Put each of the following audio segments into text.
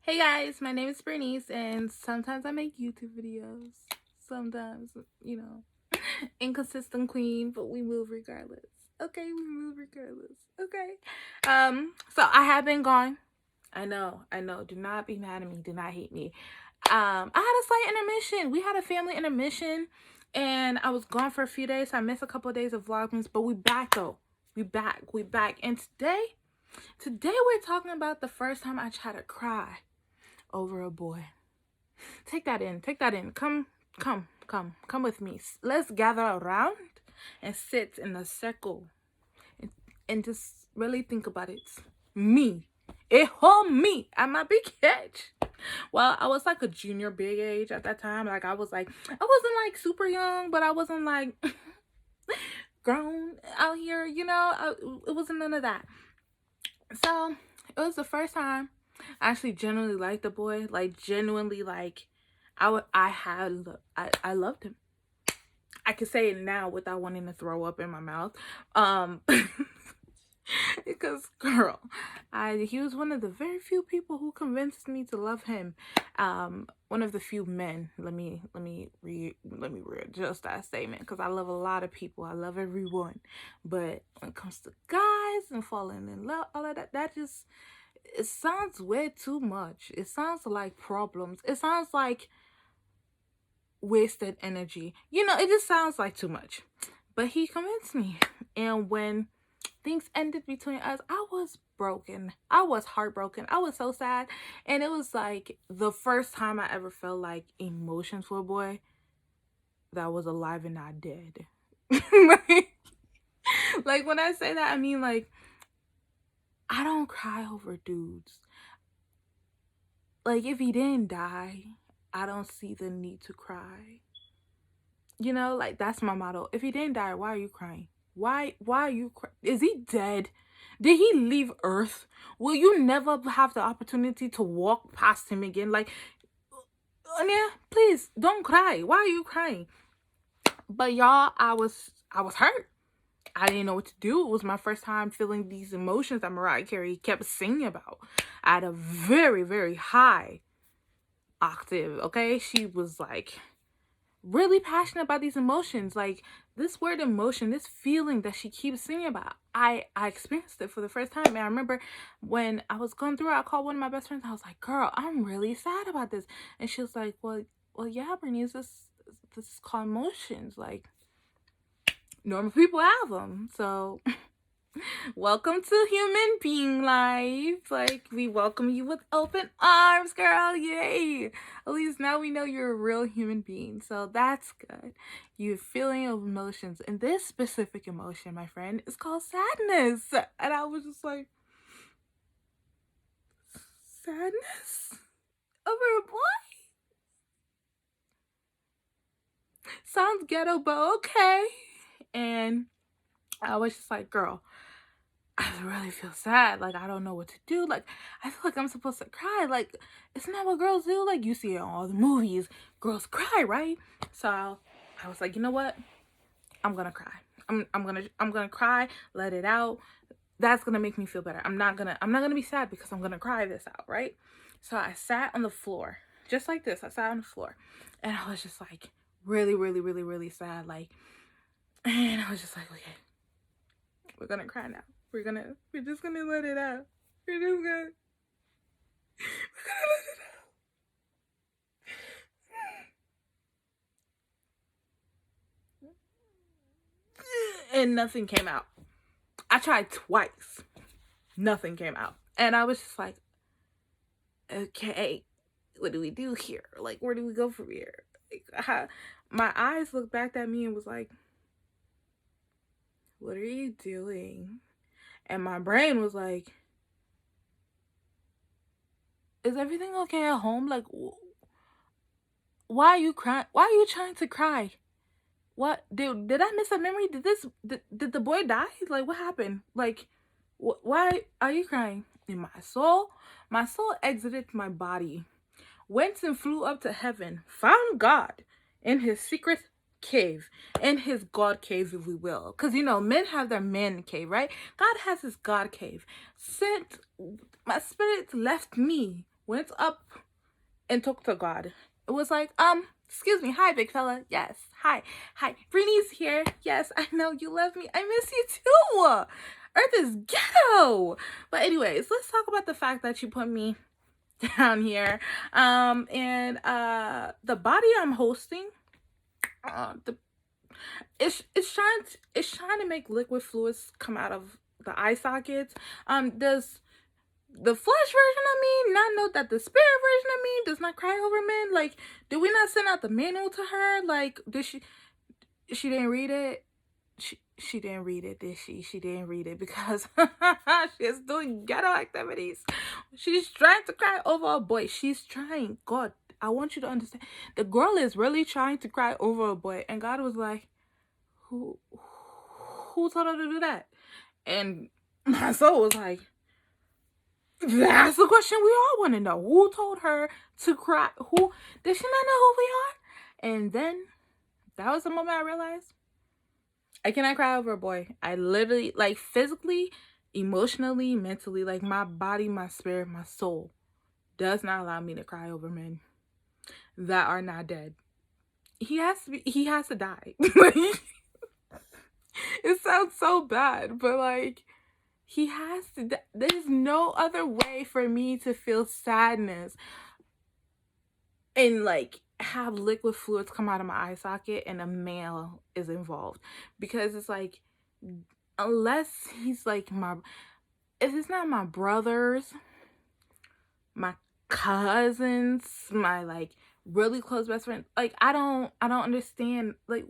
Hey guys, my name is Bernice, and sometimes I make YouTube videos. Sometimes, inconsistent queen, but we move regardless. Okay, we move regardless. Okay. So I have been gone. I know. Do not be mad at me. Do not hate me. I had a slight intermission. We had a family intermission, and I was gone for a few days. So I missed a couple of days of vlogmas, but we back though. We back. And today we're talking about the first time I tried to cry over a boy. Take that in. Come with me. Let's gather around and sit in a circle and just really think about it. Me. It whole me at my big age. Well, I was like a junior big age at that time. I wasn't like super young, but I wasn't like grown out here, it wasn't none of that. So it was the first time I actually genuinely liked the boy. Genuinely, I loved him. I can say it now without wanting to throw up in my mouth. Because girl, he was one of the very few people who convinced me to love him. One of the few men. Let me readjust that statement, because I love a lot of people. I love everyone, but when it comes to guys and falling in love, all of that just, it sounds way too much. It sounds like problems. It sounds like wasted energy. It just sounds like too much. But he convinced me. And when things ended between us, I was broken. I was heartbroken. I was so sad. And it was like the first time I ever felt like emotions for a boy that was alive and not dead. like when I say that, I mean, I don't cry over dudes. If he didn't die, I don't see the need to cry. That's my motto. If he didn't die, why are you crying? Why are you crying? Is he dead? Did he leave Earth? Will you never have the opportunity to walk past him again? Anya, please don't cry. Why are you crying? But y'all, I was hurt. I didn't know what to do. It was my first time feeling these emotions that Mariah Carey kept singing about at a very, very high octave, okay? She was really passionate about these emotions. This word emotion, this feeling that she keeps singing about, I experienced it for the first time. And I remember when I was going through it, I called one of my best friends. I was like, girl, I'm really sad about this. And she was like, well yeah, Bernice, this is called emotions. Normal people have them. So welcome to human being life. We welcome you with open arms, girl. Yay. At least now we know you're a real human being. So that's good. You're feeling emotions. And this specific emotion, my friend, is called sadness. And I was just like, sadness over a boy? Sounds ghetto, but okay. And I was just like, girl, I really feel sad. I don't know what to do. I feel like I'm supposed to cry. Isn't that what girls do? You see it in all the movies. Girls cry, right? So I was like, you know what? I'm gonna cry. I'm gonna cry. Let it out. That's gonna make me feel better. I'm not gonna be sad because I'm gonna cry this out, right? So I sat on the floor, just like this. I sat on the floor, and I was just really, really, really, really sad. And I was just like, okay, we're gonna cry now. We're just gonna let it out. We're gonna let it out. And nothing came out. I tried twice. Nothing came out. And I was just like, okay, what do we do here? Where do we go from here? My eyes looked back at me and was like, what are you doing? And my brain was like, is everything okay at home? Why are you crying? Why are you trying to cry? What? Did I miss a memory? Did the boy die? What happened? Why are you crying? And my soul exited my body, went and flew up to heaven, found God in his secret cave, in his God cave, if we will. Because, men have their man cave, right? God has his God cave. My spirit left me, went up and talked to God. It was like, excuse me, hi, big fella. Yes, hi, Brittany's here. Yes, I know you love me. I miss you too. Earth is ghetto. But anyways, let's talk about the fact that you put me down here. And the body I'm hosting, the it's trying to make liquid fluids come out of the eye sockets. Does the flesh version of me not know that the spirit version of me does not cry over men? Like, did we not send out the manual to her? Like, did she didn't read it? She didn't read it, did she? She didn't read it because she's doing ghetto activities. She's trying to cry over a boy. She's trying. God, I want you to understand. The girl is really trying to cry over a boy. And God was like, who told her to do that? And my soul was like, that's the question we all want to know. Who told her to cry? Who did she not know who we are? And then that was the moment I realized I cannot cry over a boy. I literally, like, physically, emotionally, mentally, like, my body, my spirit, my soul does not allow me to cry over men that are not dead. He has to die. It sounds so bad, but like, he has to. There's no other way for me to feel sadness and like have liquid fluids come out of my eye socket and a male is involved, because it's like, unless he's like if it's not my brothers, my cousins, my like really close best friend, like I don't understand, like,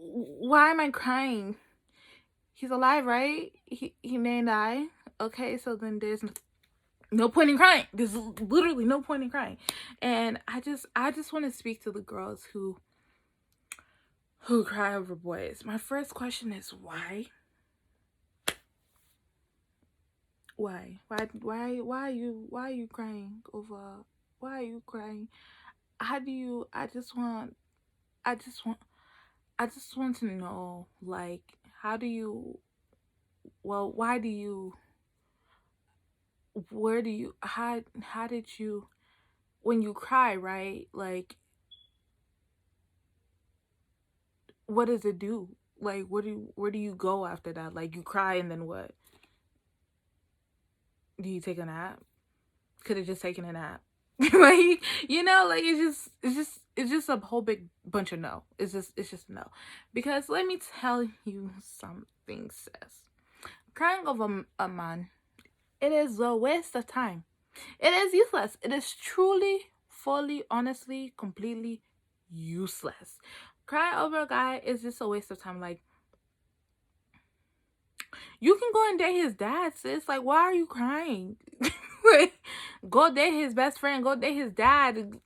why am I crying? He's alive, right? He may die. Okay, so then there's no point in crying. There's literally no point in crying. And I just want to speak to the girls who cry over boys. My first question is why? Why are you crying over? Why are you crying? How do you? I just want to know, like, how do you? Well, why do you? Where do you? How did you? When you cry, right? Like, what does it do? Like, where do you go after that? Like, you cry and then what? Do you take a nap? Could have just taken a nap. Like, you know, like, it's just a whole big bunch of no. It's just no. Because let me tell you something, sis. Crying over a man, it is a waste of time. It is useless. It is truly, fully, honestly, completely useless. Crying over a guy is just a waste of time. Like, you can go and date his dad, sis. Like, why are you crying? Go date his best friend. Go date his dad.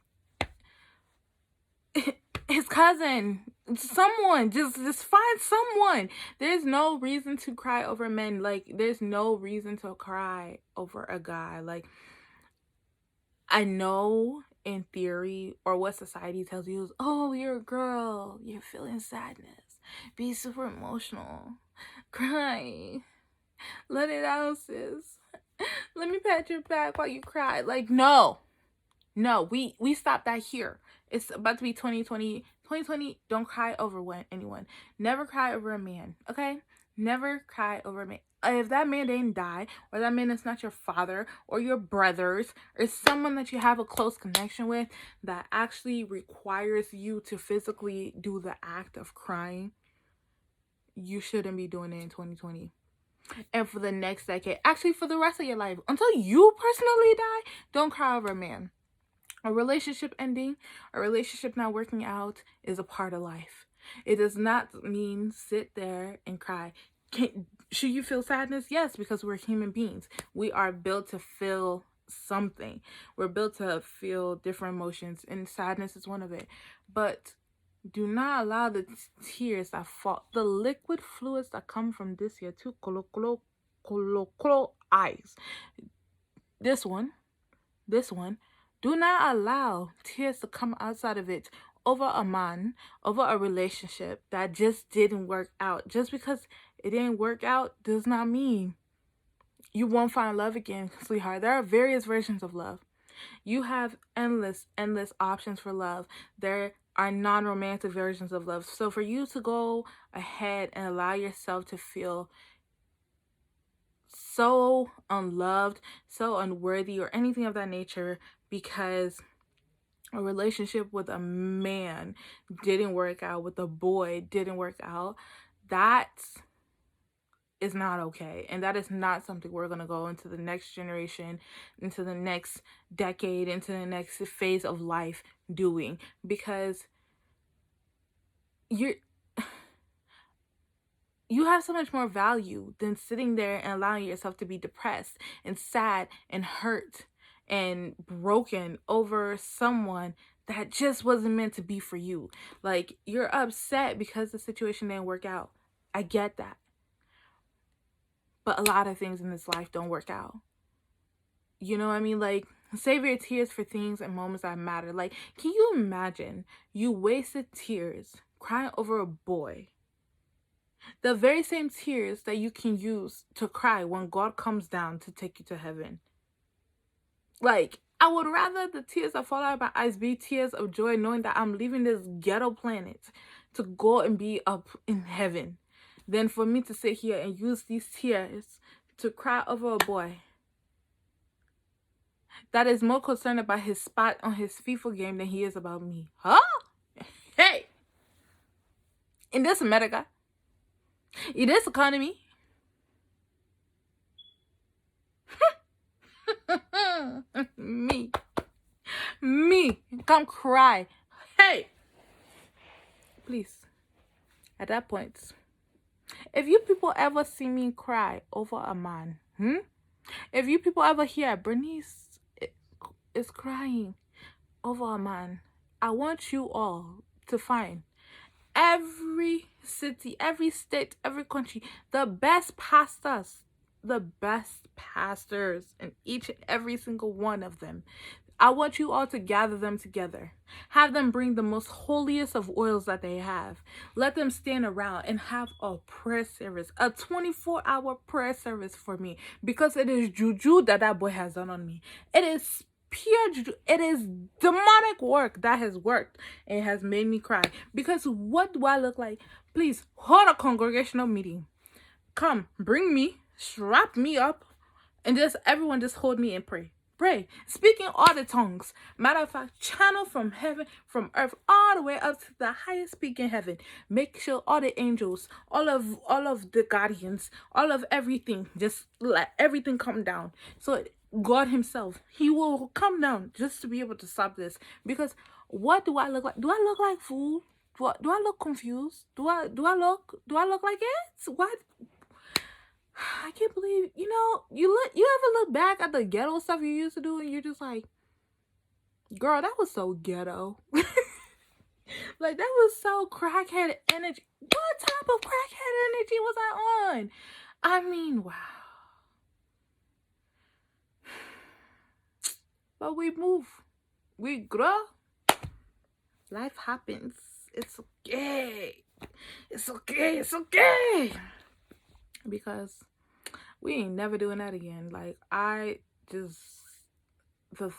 His cousin. Someone. Just find someone. There's no reason to cry over men. Like, there's no reason to cry over a guy. Like, I know in theory, or what society tells you is, oh, you're a girl. You're feeling sadness. Be super emotional. Cry. Let it out, sis. Let me pat your back while you cry. Like, no, we stop that here. It's about to be 2020. 2020, don't cry over anyone. Never cry over a man, okay? Never cry over a man. If that man didn't die, or that man is not your father or your brothers or someone that you have a close connection with that actually requires you to physically do the act of crying, you shouldn't be doing it in 2020. And for the next decade, actually for the rest of your life, until you personally die, don't cry over a man. A relationship ending, a relationship not working out is a part of life. It does not mean sit there and cry. Should you feel sadness? Yes, because we're human beings. We are built to feel something. We're built to feel different emotions, and sadness is one of it. But do not allow the tears that fall, the liquid fluids that come from this here two colo eyes. This one. Do not allow tears to come outside of it over a man, over a relationship that just didn't work out. Just because it didn't work out does not mean You won't find love again, sweetheart. There are various versions of love. You have endless options for love. There are non-romantic versions of love. So for you to go ahead and allow yourself to feel so unloved, so unworthy, or anything of that nature because a relationship with a man didn't work out, with a boy didn't work out, that is not okay. And that is not something we're going to go into the next generation, into the next decade, into the next phase of life doing, because you're you have so much more value than sitting there and allowing yourself to be depressed and sad and hurt and broken over someone that just wasn't meant to be for you. Like, you're upset because the situation didn't work out. I get that. But a lot of things in this life don't work out. You know what I mean? Like, save your tears for things and moments that matter. Like, can you imagine you wasted tears crying over a boy? The very same tears that you can use to cry when God comes down to take you to heaven. Like, I would rather the tears that fall out of my eyes be tears of joy, knowing that I'm leaving this ghetto planet to go and be up in heaven, than for me to sit here and use these tears to cry over a boy that is more concerned about his spot on his FIFA game than he is about me. Huh? Hey! In this America, in this economy, me, come cry. Hey! Please, at that point, if you people ever see me cry over a man, if you people ever hear Bernice is crying over a man, I want you all to find every city, every state, every country, the best pastors in each and every single one of them. I want you all to gather them together. Have them bring the most holiest of oils that they have. Let them stand around and have a prayer service, a 24-hour prayer service for me, because it is juju that boy has done on me. It is pure juju. It is demonic work that has worked and has made me cry. Because what do I look like? Please, hold a congregational meeting. Come, bring me, strap me up, and just everyone just hold me and pray. Pray, speaking all the tongues. Matter of fact, channel from heaven, from earth, all the way up to the highest peak in heaven. Make sure all the angels, all of the guardians, all of everything, just let everything come down. So God Himself, He will come down just to be able to stop this. Because what do I look like? Do I look like fool? Do I look confused? Do I look like it? What? I can't believe, you ever look back at the ghetto stuff you used to do and you're just like, girl, that was so ghetto. Like, that was so crackhead energy. What type of crackhead energy was I on? I mean, wow. But we move. We grow. Life happens. It's okay. It's okay. It's okay. Because we ain't never doing that again. Like, the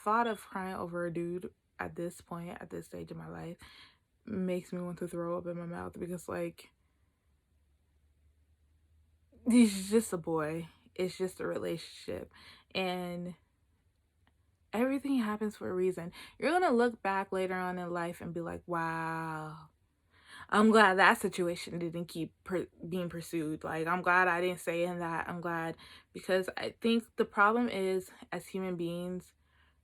thought of crying over a dude at this point, at this stage of my life, makes me want to throw up in my mouth. Because, like, he's just a boy. It's just a relationship. And everything happens for a reason. You're going to look back later on in life and be like, wow, I'm glad that situation didn't keep being pursued. Like, I'm glad I didn't stay in that. I'm glad, because I think the problem is, as human beings,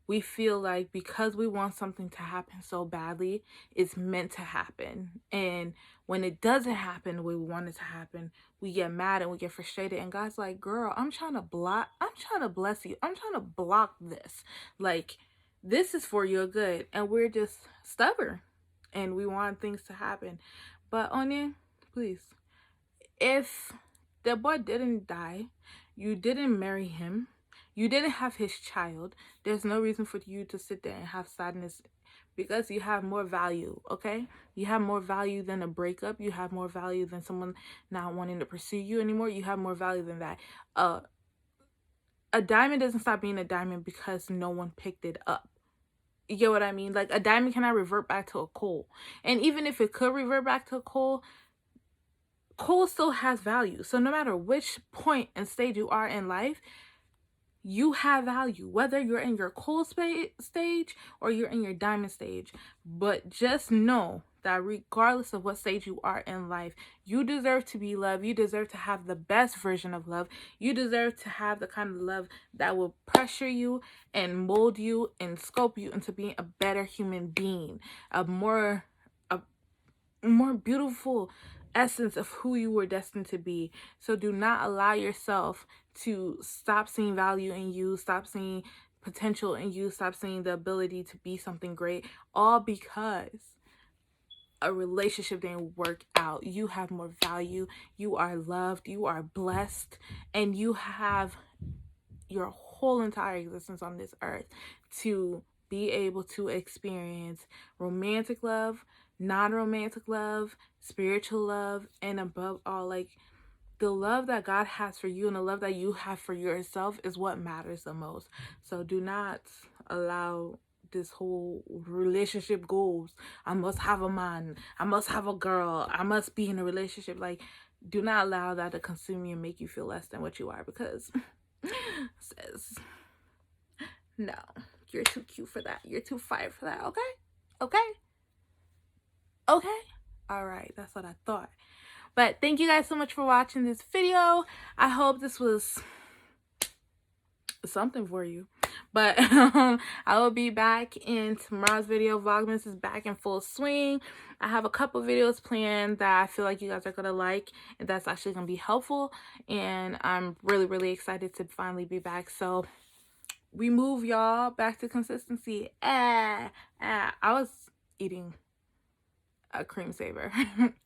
we feel like because we want something to happen so badly, it's meant to happen. And when it doesn't happen the way we want it to happen, we get mad and we get frustrated. And God's like, girl, I'm trying to bless you. I'm trying to block this. Like, this is for your good. And we're just stubborn. And we want things to happen. But Onion, please, if the boy didn't die, you didn't marry him, you didn't have his child, there's no reason for you to sit there and have sadness, because you have more value, okay? You have more value than a breakup. You have more value than someone not wanting to pursue you anymore. You have more value than that. a diamond doesn't stop being a diamond because no one picked it up. You get what I mean? Like, a diamond cannot revert back to a coal. And even if it could revert back to a coal, coal still has value. So no matter which point and stage you are in life, you have value, whether you're in your coal stage or you're in your diamond stage. But just know that regardless of what stage you are in life, you deserve to be loved. You deserve to have the best version of love. You deserve to have the kind of love that will pressure you and mold you and sculpt you into being a better human being, a more beautiful essence of who you were destined to be. So do not allow yourself to stop seeing value in you, stop seeing potential in you, stop seeing the ability to be something great, all because a relationship didn't work out. You have more value, you are loved, you are blessed, and you have your whole entire existence on this earth to be able to experience romantic love, non-romantic love, spiritual love, and above all, like, the love that God has for you and the love that you have for yourself is what matters the most. So do not allow this whole relationship goals. I must have a man, I must have a girl, I must be in a relationship. Like, do not allow that to consume you and make you feel less than what you are, because sis, no, you're too cute for that. You're too fire for that. Okay. All right, that's what I thought. But thank you guys so much for watching this video. I hope this was something for you. But I will be back in tomorrow's video. Vlogmas is back in full swing. I have a couple videos planned that I feel like you guys are gonna like, and that's actually gonna be helpful. And I'm really excited to finally be back. So we move y'all back to consistency. I was eating a cream saver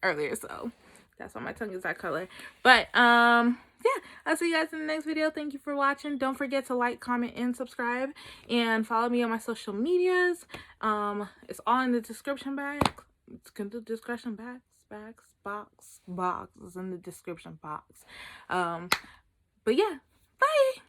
earlier, so that's why my tongue is that color. But yeah, I'll see you guys in the next video. Thank you for watching. Don't forget to like, comment, and subscribe, and follow me on my social medias. It's all in the description box. It's in the description box is in the description box. But yeah, bye.